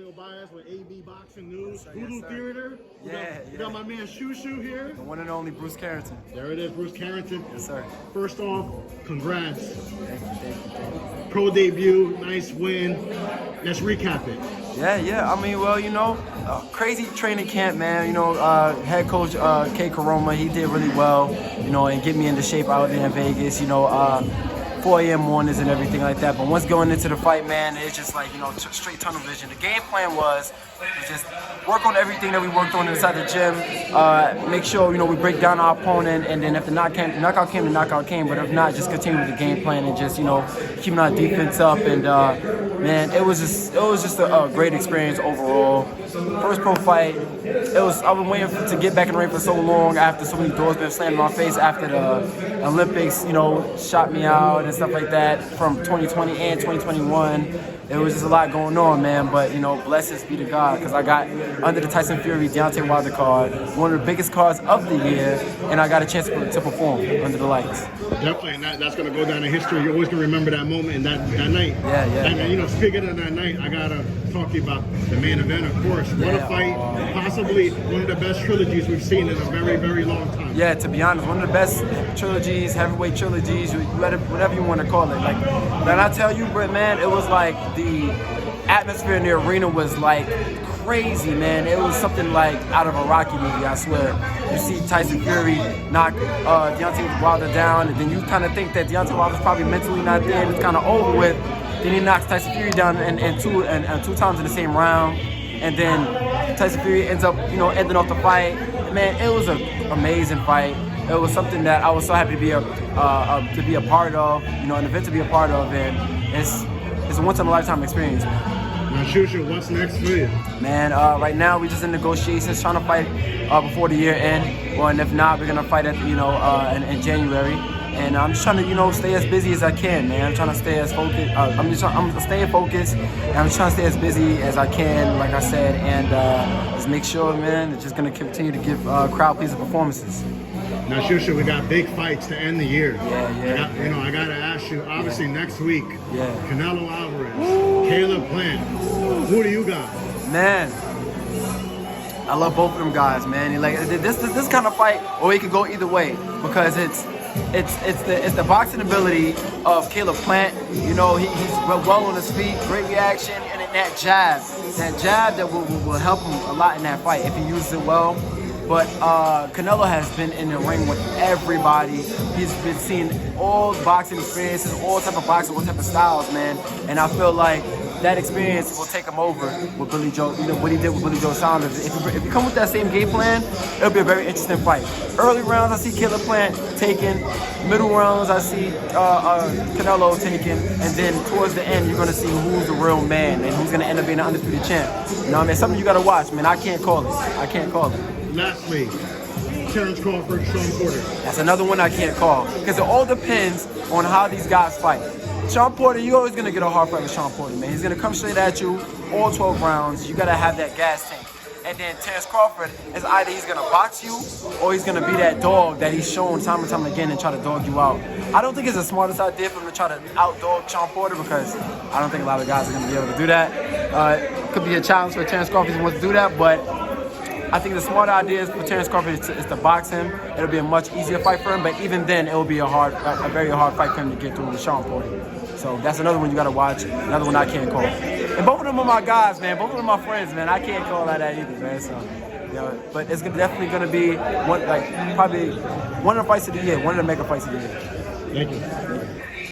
Audio Bias with AB Boxing News, Yes, Voodoo sir. Theater. We got my man Shushu here. The one and only Bruce Carrington. There it is, Bruce Carrington. Yes, sir. First off, congrats. Thank you. Pro debut, nice win. Let's recap it. Yeah. I mean, well, crazy training camp, man. Head coach K. Karoma, he did really well, and get me into shape out there in Vegas. 4 a.m. mornings and everything like that. But once going into the fight, man, it's just like, straight tunnel vision. The game plan was just work on everything that we worked on inside the gym. Make sure, we break down our opponent, and then if the knockout came, the knockout came. But if not, just continue with the game plan and just, keeping our defense up. And man, it was just a great experience overall. First pro fight, I've been waiting to get back in the ring for so long after so many doors been slammed in my face after the Olympics, shot me out and stuff like that from 2020 and 2021. It was just a lot going on, man, but, blessings be to God, because I got under the Tyson Fury Deontay Wilder card, one of the biggest cards of the year, and I got a chance to perform under the lights. Definitely, and that's going to go down in history. You're always going to remember that moment and that night. Yeah. And, speaking of that night, I got to talk to you about the main event, of course. What a fight, possibly one of the best trilogies we've seen in a very, very long time. Yeah, to be honest, one of the best trilogies, heavyweight trilogies, whatever you want to call it. Like, and I tell you, Britt, man, it was like the atmosphere in the arena was like crazy, man. It was something like out of a Rocky movie, I swear. You see Tyson Fury knock Deontay Wilder down, and then you kind of think that Deontay Wilder's probably mentally not there, and it's kind of over with. Then he knocks Tyson Fury down and two times in the same round, and then Tyson Fury ends up, ending off the fight. Man, it was an amazing fight. It was something that I was so happy to be a part of, an event to be a part of, and it's a once-in-a-lifetime experience. Now, Shushu, what's next for you? Man, right now we're just in negotiations, trying to fight before the year end, and if not, we're gonna fight at in January. And I'm just trying to stay as busy as I can, man. I'm trying to stay as focused. I'm staying focused, and I'm just trying to stay as busy as I can, like I said, and just make sure, man, it's just gonna continue to give crowd-pleasing performances. Now, Shushu, we got big fights to end the year. Yeah. I got to ask you, obviously, next week, Canelo Alvarez, Caleb Plant. Who do you got? Man, I love both of them guys, man. Like this kind of fight, or it could go either way, because it's the boxing ability of Caleb Plant. He's well on his feet, great reaction, and that jab that will help him a lot in that fight if he uses it well. But Canelo has been in the ring with everybody. He's been seeing all boxing experiences, all type of boxing, all type of styles, man. And I feel like that experience will take him over with Billy Joe, what he did with Billy Joe Saunders. If you come with that same game plan, it'll be a very interesting fight. Early rounds, I see Caleb Plant taking. Middle rounds, I see Canelo taking. And then towards the end, you're going to see who's the real man and who's going to end up being the undisputed champ. Something you got to watch, man. I can't call it. Lastly, Terrence Crawford, Sean Porter. That's another one I can't call, because it all depends on how these guys fight. Sean Porter, you're always going to get a hard fight with Sean Porter, man. He's going to come straight at you all 12 rounds. You got to have that gas tank. And then Terrence Crawford is either he's going to box you or he's going to be that dog that he's shown time and time again and try to dog you out. I don't think it's the smartest idea for him to try to outdog Sean Porter, because I don't think a lot of guys are going to be able to do that. It could be a challenge for Terrence Crawford if he wants to do that, but I think the smart idea for Terrence Crawford is to box him. It'll be a much easier fight for him, but even then, it will be a very hard fight for him to get through with Sean Porter. So that's another one you got to watch. Another one I can't call. And both of them are my guys, man. Both of them are my friends, man. I can't call that either, man. So, but it's definitely going to be probably one of the fights of the year, one of the mega fights of the year. Thank you.